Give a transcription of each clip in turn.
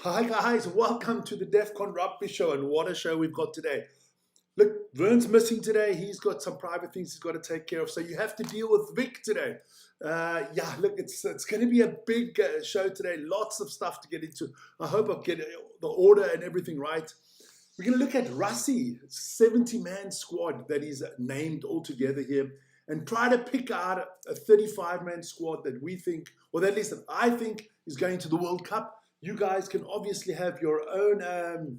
Hi guys, welcome to the Defcon Rugby show, and what a show we've got today. Look, Vern's missing today. He's got some private things he's got to take care of, so you have to deal with Vic today. Yeah, look, it's going to be a big show today. Lots of stuff to get into. I hope I get the order and everything right. We're going to look at Rassie, 70-man squad that is named all together here, and try to pick out a 35-man squad that we think, or at least that I think, is going to the World Cup. You guys can obviously have your own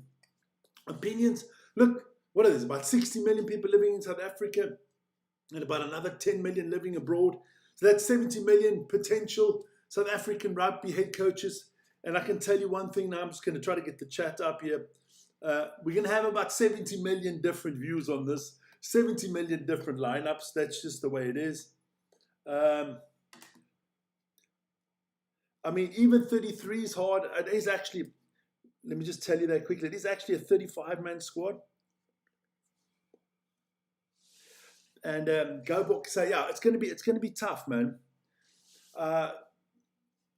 opinions. Look, what are there? About 60 million people living in South Africa and about another 10 million living abroad. So that's 70 million potential South African rugby head coaches. And I can tell you one thing now, I'm just going to try to get the chat up here. We're going to have about 70 million different views on this, 70 million different lineups. That's just the way it is. I mean, even 33 is hard. It is actually, let me just tell you that quickly. It is actually a 35-man squad. And GoBook say, yeah, it's going to be tough, man.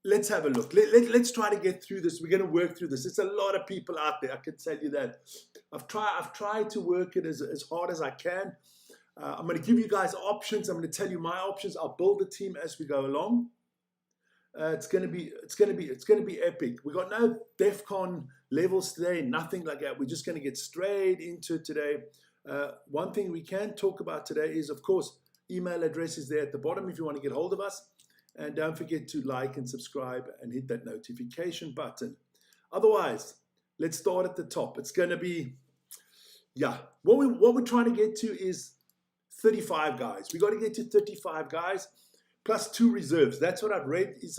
Let's have a look. Let's try to get through this. We're going to work through this. It's a lot of people out there. I can tell you that. I've tried to work it as hard as I can. I'm going to give you guys options. I'm going to tell you my options. I'll build the team as we go along. It's gonna be epic. We got no Defcon levels today, nothing like that. We're just gonna get straight into it today. One thing we can talk about today is, of course, email address is there at the bottom if you want to get hold of us, and don't forget to like and subscribe and hit that notification button. Otherwise, let's start at the top. It's gonna be, yeah. What we're trying to get to is 35 guys. We got to get to 35 guys. Plus 2 reserves. That's what I've read is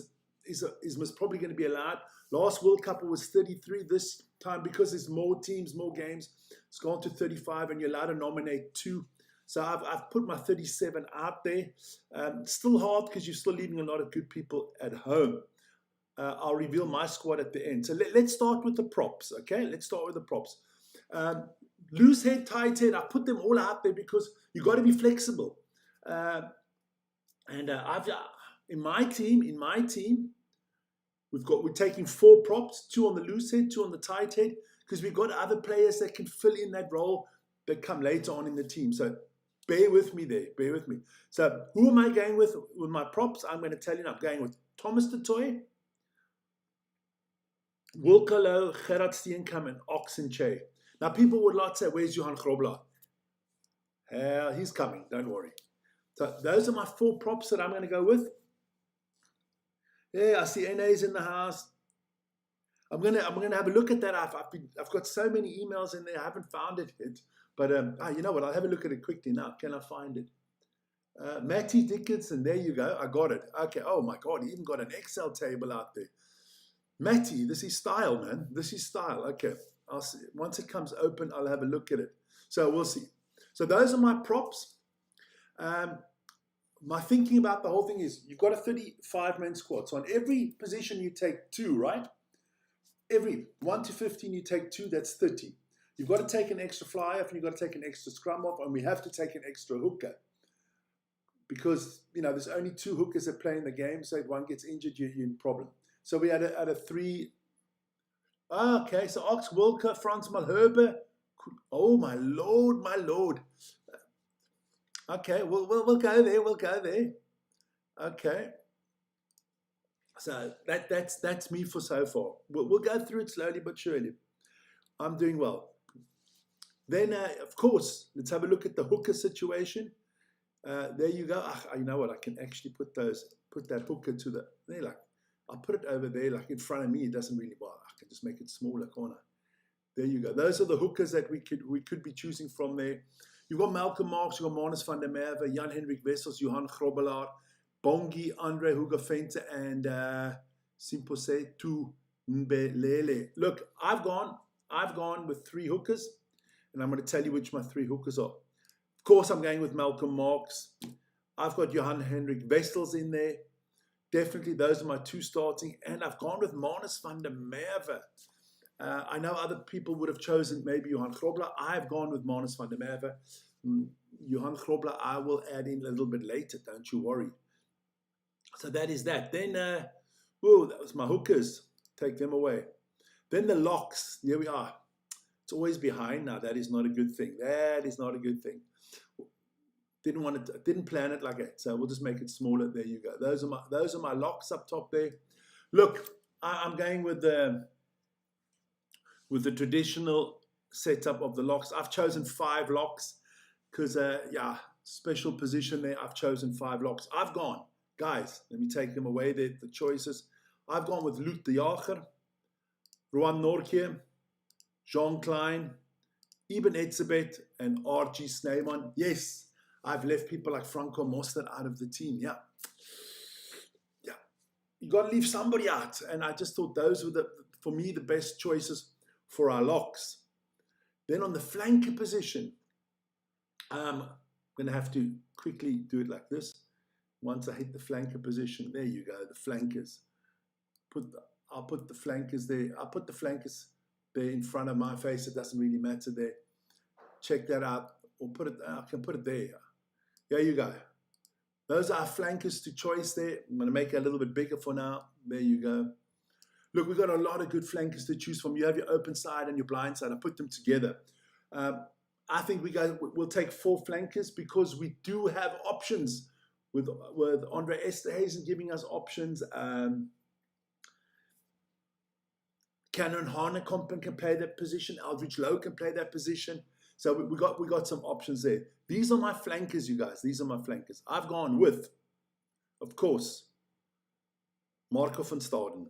most probably going to be allowed. Last World Cup it was 33. This time, because there's more teams, more games, it's gone to 35, and you're allowed to nominate 2. So I've put my 37 out there. Still hard because you're still leaving a lot of good people at home. I'll reveal my squad at the end. So let's start with the props, okay? Let's start with the props. Loose head, tight head, I put them all out there because you got to be flexible. And I've in my team, we're taking 4 props, 2 on the loose head, 2 on the tight head, because we've got other players that can fill in that role that come later on in the team. So bear with me there, bear with me. So who am I going with my props? I'm going to tell you now. I'm going with Thomas du Toit, Wilco Louw, Gerard Steenkamp, and Oxenche. Now people would like to say, where's Johan Grobler? Hell, he's coming, don't worry. So those are my 4 props that I'm going to go with. Yeah, I see NA's in the house. I'm gonna have a look at that. I've got so many emails in there. I haven't found it yet. But you know what? I'll have a look at it quickly now. Can I find it? Matty Dickinson. There you go. I got it. Okay. Oh my God! He even got an Excel table out there. Matty, this is style, man. This is style. Okay. I'll see. Once it comes open, I'll have a look at it. So we'll see. So those are my props. My thinking about the whole thing is you've got a 35-man squad. So on every position you take 2, right? Every 1 to 15 you take 2, that's 30. You've got to take an extra fly off and you've got to take an extra scrum off, and we have to take an extra hooker. Because, you know, there's only 2 hookers that play in the game, so if one gets injured, you're in problem. So we had a 3. Okay, so Ox, Wilker, Frans Malherbe. Oh my Lord, my Lord. Okay, we'll go there. We'll go there. Okay. So that's me for so far. We'll go through it slowly but surely. I'm doing well. Then, of course, let's have a look at the hooker situation. There you go. You know what? I can actually put that hooker to the there. Like I'll put it over there, like in front of me. It doesn't really bother. I can just make it smaller corner. There you go. Those are the hookers that we could be choosing from there. You've got Malcolm Marx, you've got Manus van der Merwe, Jan-Hendrik Wessels, Johan Grobelaar, Bongi, Andre Hugafente, and Simpose Mbelele. Look, I've gone with 3 hookers, and I'm going to tell you which my 3 hookers are. Of course, I'm going with Malcolm Marx. I've got Johan-Hendrik Wessels in there. Definitely, those are my 2 starting, and I've gone with Manus van der Merwe. I know other people would have chosen maybe Johan Grobler. I've gone with Manus van der Merwe. Johan Grobler, I will add in a little bit later, don't you worry. So that is that. Then, that was my hookers. Take them away. Then the locks, here we are. It's always behind now. That is not a good thing. That is not a good thing. Didn't plan it like that. So we'll just make it smaller. There you go. Those are my locks up top there. Look, I'm going with the traditional setup of the locks. I've chosen 5 locks because yeah, special position there. I've chosen 5 locks. I've gone, guys, let me take them away, the choices. I've gone with Luc de Jager, Roan Nortje, Jean Klein, Eben Etzebeth, and R.G. Snyman. Yes, I've left people like Franco Mostert out of the team. Yeah. You got to leave somebody out. And I just thought those were, for me, the best choices for our locks. Then on the flanker position, I'm going to have to quickly do it like this. Once I hit the flanker position, there you go, the flankers. I'll put the flankers there. I'll put the flankers there in front of my face. It doesn't really matter there. Check that out. Or put it, I can put it there. There you go. Those are our flankers to choice there. I'm going to make it a little bit bigger for now. There you go. Look, we've got a lot of good flankers to choose from. You have your open side and your blind side. I put them together. I think we'll take 4 flankers because we do have options with Andre Esterhuizen giving us options. Cameron Hanekom can play that position. Aldridge Lowe can play that position. So we got some options there. These are my flankers, you guys. These are my flankers. I've gone with, of course, Marco van Staden,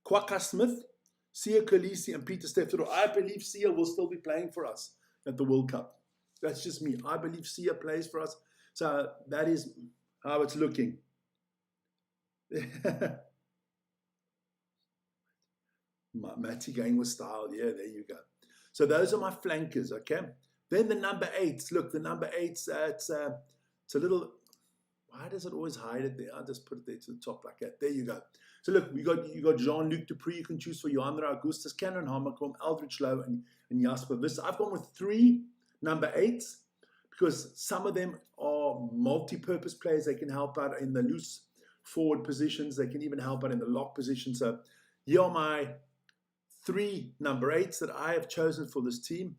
Kwaka Smith, Sia Kolisi, and Peter Stephdorp. I believe Sia will still be playing for us at the World Cup. That's just me. I believe Sia plays for us. So that is how it's looking. Matty going with style. Yeah, there you go. So those are my flankers, okay? Then the number 8s. Look, the number 8s, it's a little... Why does it always hide it there? I'll just put it there to the top like that. There you go. So look, you got Jean-Luc Dupree. You can choose for Johanna Augustus, Cameron Hanekom, Aldridge Lowe, and Jasper Visser. I've gone with 3 number 8s because some of them are multi-purpose players. They can help out in the loose forward positions. They can even help out in the lock position. So here are my 3 number 8s that I have chosen for this team.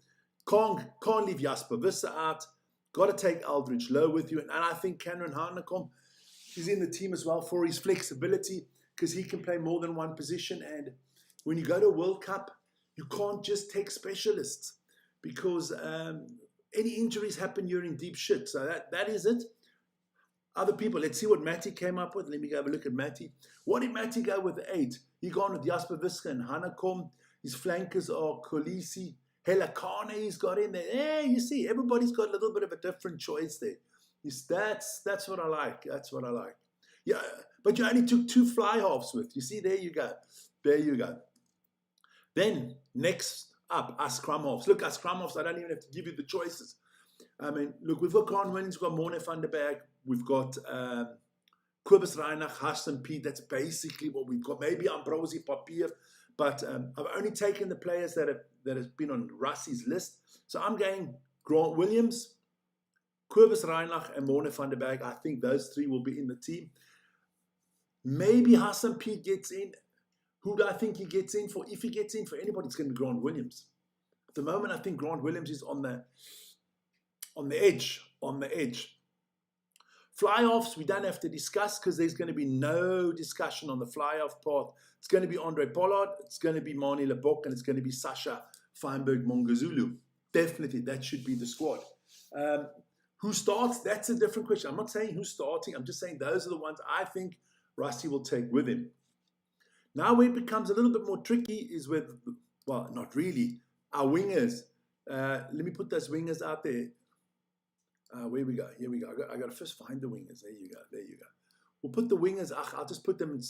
Can't leave Jasper Visser out. Got to take Aldridge Lowe with you. And I think Cameron Hanekom is in the team as well for his flexibility because he can play more than one position. And when you go to a World Cup, you can't just take specialists because any injuries happen during deep shit. So that is it. Other people, let's see what Matty came up with. Let me go have a look at Matty. What did Matty go with 8? He gone with Jasper Visser and Hanekom. His flankers are Kolisi. Helakane he's got in there. Yeah, you see, everybody's got a little bit of a different choice there. That's what I like. That's what I like. Yeah, but you only took 2 fly halves with. You see, there you go. There you go. Then, next up, our scrum halves. Look, our scrum halves, I don't even have to give you the choices. I mean, look, we've got Grant Williams, we've got Morne van der Berg, we've got Kobus Reinach, Hassan Pete. That's basically what we've got. Maybe Ambrosi Papier. But I've only taken the players that have been on Rassie's list. So I'm going Grant Williams, Kobus Reinach, and Morne van der Berg. I think those 3 will be in the team. Maybe Hassan Pete gets in. Who do I think he gets in for? If he gets in for anybody, it's going to be Grant Williams. At the moment, I think Grant Williams is on the edge. Fly-offs, we don't have to discuss because there's going to be no discussion on the fly-off part. It's going to be Andre Pollard, it's going to be Mani Lebok, and it's going to be Sasha Feinberg-Mongazulu. Definitely, that should be the squad. Who starts? That's a different question. I'm not saying who's starting. I'm just saying those are the ones I think Rassie will take with him. Now where it becomes a little bit more tricky is with, well, not really, our wingers. Let me put those wingers out there. Where we go? Here we go. I got to first find the wingers. There you go. There you go. We'll put the wingers. I'll just put them in.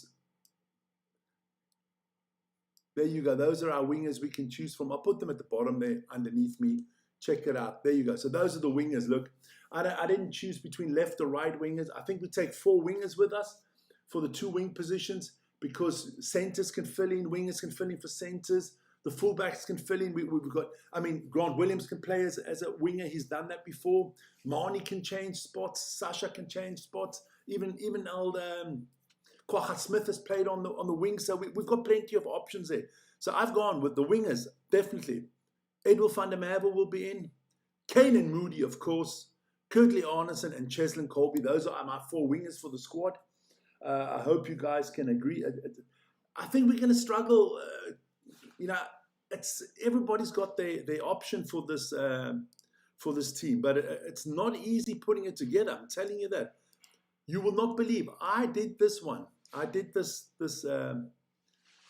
There you go. Those are our wingers we can choose from. I'll put them at the bottom there underneath me. Check it out. There you go. So those are the wingers. Look, I didn't choose between left or right wingers. I think we take 4 wingers with us for the 2 wing positions because centers can fill in, wingers can fill in for centers. The fullbacks can fill in. We've got, I mean, Grant Williams can play as a winger. He's done that before. Mani can change spots. Sasha can change spots. Even old Kwagga Smith has played on the wing, so we've got plenty of options there. So I've gone with the wingers, definitely. Edwin van der Merwe will be in. Kanan Moody, of course. Kurtley Arneson and Cheslin Colby. Those are my 4 wingers for the squad. I hope you guys can agree. I think we're going to struggle. Everybody's got their option for this team, but it's not easy putting it together. I'm telling you that. You will not believe. I did this one. I did this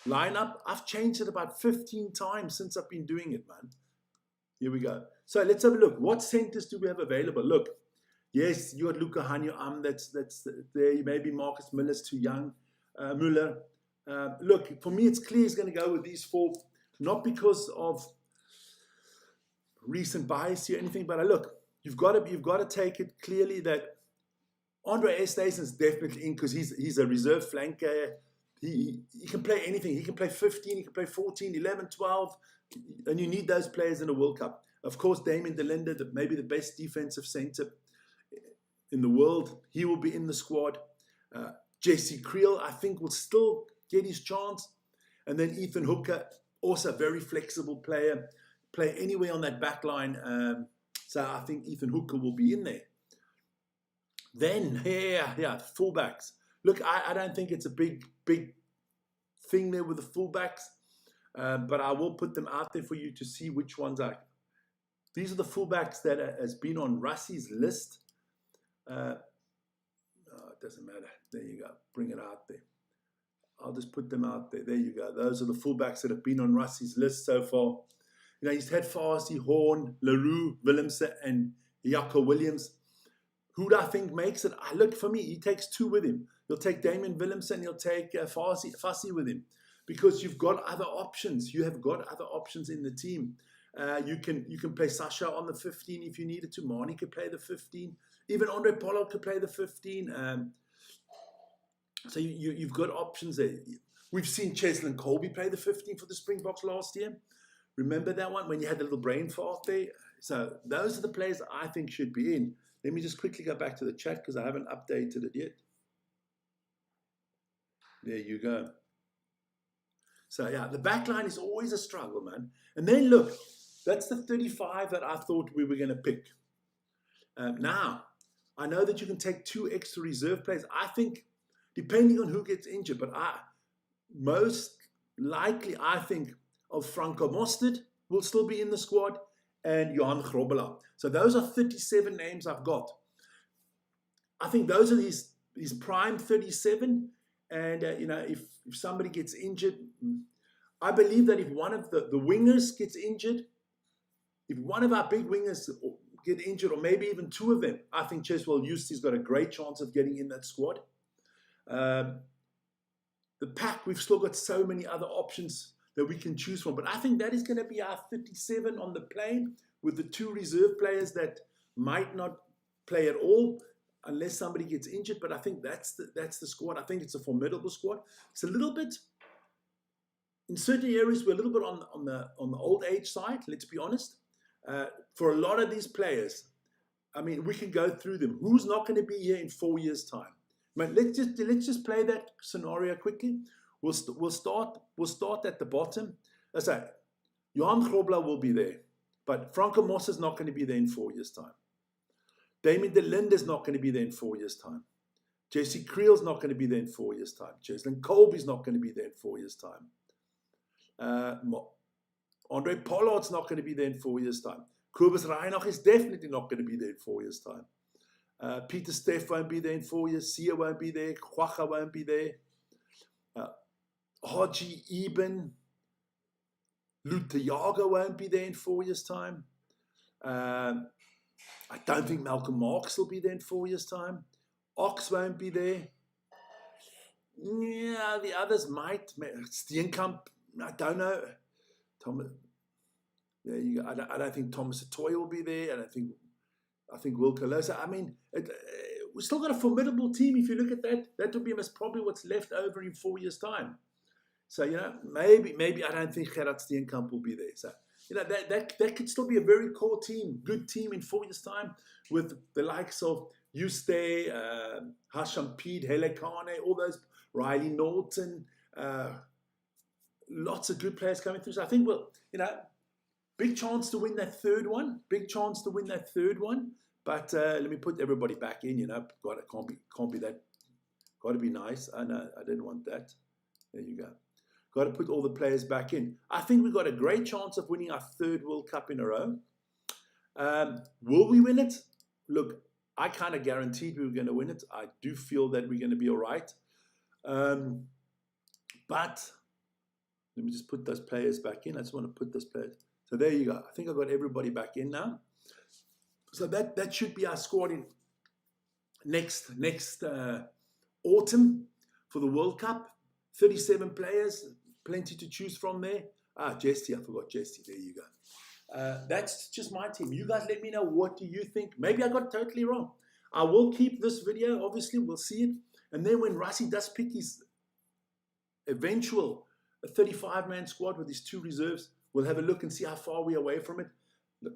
lineup. I've changed it about 15 times since I've been doing it, man. Here we go. So let's have a look. What centers do we have available? Look, yes, you got Luca Hanyo. That's there. Maybe Marcus Miller's too young. Muller. Look, for me, it's clear he's going to go with these 4, not because of recent bias or anything, but look, you've got to take it clearly that Andre Esteson's definitely in because he's a reserve flanker. He can play anything. He can play 15, he can play 14, 11, 12, and you need those players in the World Cup. Of course, Damien de Linde, maybe the best defensive centre in the world, he will be in the squad. Jesse Creel, I think, will still get his chance. And then Ethan Hooker, also a very flexible player, play anywhere on that back line. So I think Ethan Hooker will be in there. Then, fullbacks. Look, I don't think it's a big thing there with the fullbacks, but I will put them out there for you to see which ones are. These are the fullbacks that has been on Rassie's list. It doesn't matter. There you go. Bring it out there. I'll just put them out there. There you go. Those are the fullbacks that have been on Rassie's list so far. He's had Farsi, Horn, Leroux, Willemse, and Jaco Williams. Who do I think makes it? Look, for me, he takes 2 with him. He'll take Damien Willemse and he'll take Farsi with him because you've got other options. You have got other options in the team. You can play Sasha on the 15 if you needed to. Marnie could play the 15. Even Andre Pollard could play the 15. So you've got options there. We've seen Cheslin Colby play the 15 for the Springboks last year. Remember that one when you had a little brain fart there? So those are the players I think should be in. Let me just quickly go back to the chat because I haven't updated it yet. There you go. So yeah, the back line is always a struggle, man. And then look, that's the 35 that I thought we were going to pick. Now, I know that you can take 2 extra reserve players. I think, depending on who gets injured, but most likely, I think, of Franco Mostert will still be in the squad and Johan Grobbelaar. So those are 37 names I've got. I think those are his prime 37. And, if somebody gets injured, I believe that if one of the wingers gets injured, if one of our big wingers get injured, or maybe even 2 of them, I think Cheswell Eustace's got a great chance of getting in that squad. The pack, we've still got so many other options that we can choose from. But I think that is going to be our 37 on the plane with the 2 reserve players that might not play at all unless somebody gets injured. But I think that's the squad. I think it's a formidable squad. It's a little bit, in certain areas, we're a little bit on the old age side, let's be honest. For a lot of these players, I mean, we can go through them. Who's not going to be here in 4 years' time? But let's just play that scenario quickly. We'll start at the bottom. Let's say Johan Grobbelaar will be there, but Franco Moss is not going to be there in 4 years' time. Damien de Linde is not going to be there in 4 years' time. Jesse Creel's not going to be there in 4 years' time. Cheslin Colby's not going to be there in 4 years' time. Andre Pollard's not going to be there in 4 years' time. Kobus Reinach is definitely not going to be there in 4 years' time. Peter Steff won't be there in 4 years. Sia won't be there. Kwagga won't be there. Haji Eben, Lutayaga won't be there in 4 years' time. I don't think Malcolm Marx will be there in 4 years' time. Ox won't be there. Yeah, the others might. Steenkamp, I don't know. Thomas, there you go. I don't think Thomas Atoy will be there. I think Will Colosa. I mean, we've still got a formidable team. If you look at that, that will be probably what's left over in 4 years' time. So, maybe I don't think Gerard Steenkamp will be there. So, that could still be a very core team, good team in 4 years' time with the likes of Yuste, Hasham Pede, Hele Kane, all Riley Norton, lots of good players coming through. So I think we'll, big chance to win that third one. Big chance to win that third one. But let me put everybody back in. Can't be that. Got to be nice. I know I didn't want that. There you go. Got to put all the players back in. I think we've got a great chance of winning our third World Cup in a row. Will we win it? Look, I kind of guaranteed we were going to win it. I do feel that we're going to be all right. But let me just put those players back in. I just want to put those players. So there you go. I think I've got everybody back in now. So that should be our squad in next autumn for the World Cup. 37 players, plenty to choose from there. Jesse, I forgot Jesse. There you go. That's just my team. You guys let me know, what do you think? Maybe I got totally wrong. I will keep this video. Obviously, we'll see it. And then when Rassie does pick his eventual 35-man squad with his 2 reserves, we'll have a look and see how far we're away from it. Look,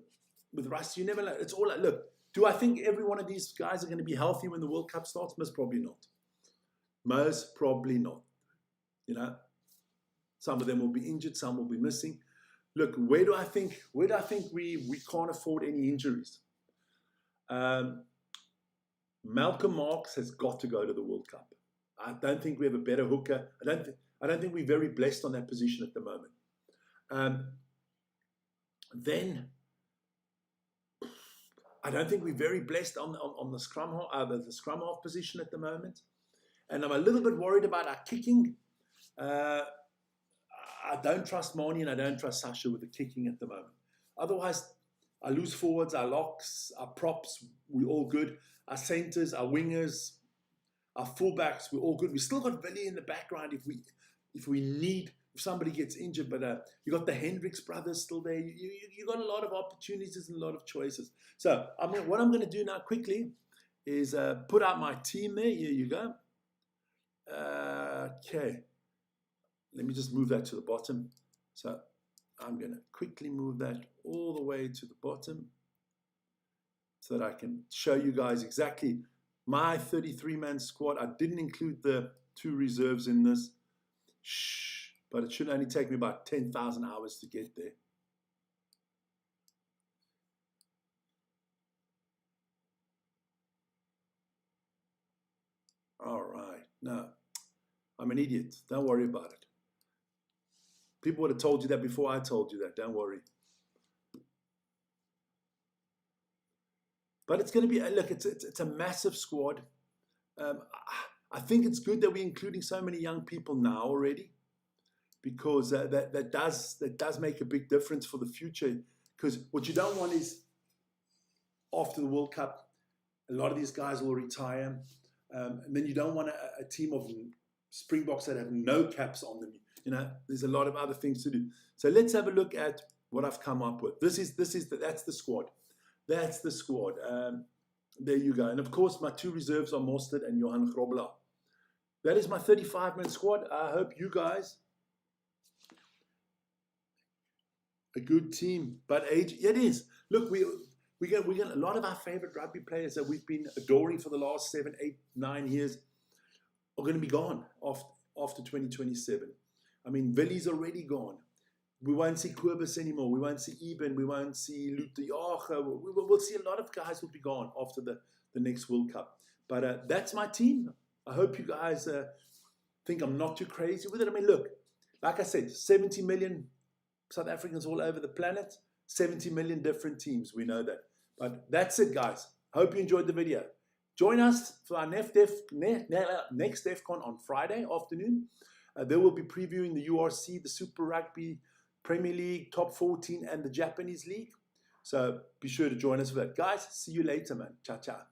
with Rassie, you never know. It's all like, look, do I think every one of these guys are going to be healthy when the World Cup starts? Most probably not. Most probably not. Some of them will be injured, some will be missing. Look, where do I think we can't afford any injuries? Malcolm Marx has got to go to the World Cup. I don't think we have a better hooker. I don't think we're very blessed on that position at the moment. Then I don't think we're very blessed on the scrum half position at the moment. And I'm a little bit worried about our kicking. I don't trust Moni and I don't trust Sasha with the kicking at the moment. Otherwise, our loose forwards, our locks, our props, we're all good. Our centers, our wingers, our fullbacks, we're all good. We still got Billy in the background if somebody gets injured. But you got the Hendricks brothers still there. You got a lot of opportunities and a lot of choices. So what I'm going to do now quickly is put out my team there. Here you go. Okay. Let me just move that to the bottom. So I'm going to quickly move that all the way to the bottom so that I can show you guys exactly my 33-man squad. I didn't include the 2 reserves in this, but it should only take me about 10,000 hours to get there. All right. No, I'm an idiot. Don't worry about it. People would have told you that before I told you that. Don't worry. But it's going to be, look, it's a massive squad. I think it's good that we're including so many young people now already, because that does make a big difference for the future. Because what you don't want is, after the World Cup, a lot of these guys will retire. And then you don't want a team of Springboks that have no caps on them. There's a lot of other things to do. So let's have a look at what I've come up with. That's the squad. That's the squad. There you go. And of course, my 2 reserves are Mostert and Johan Grobler. That is my 35-man squad. I hope you guys, a good team. But age, it is. Look, we get a lot of our favorite rugby players that we've been adoring for the last 7, 8, 9 years are going to be gone after 2027. I mean, Willy's already gone. We won't see Kobus anymore. We won't see Eben. We won't see Luther Jager. We'll see a lot of guys will be gone after the next World Cup. But that's my team. I hope you guys think I'm not too crazy with it. I mean, look, like I said, 70 million South Africans all over the planet, 70 million different teams. We know that. But that's it, guys. I hope you enjoyed the video. Join us for our next Defcon on Friday afternoon. They will be previewing the URC, the Super Rugby, Premier League, Top 14, and the Japanese League. So be sure to join us for that. Guys, see you later, man. Ciao, ciao.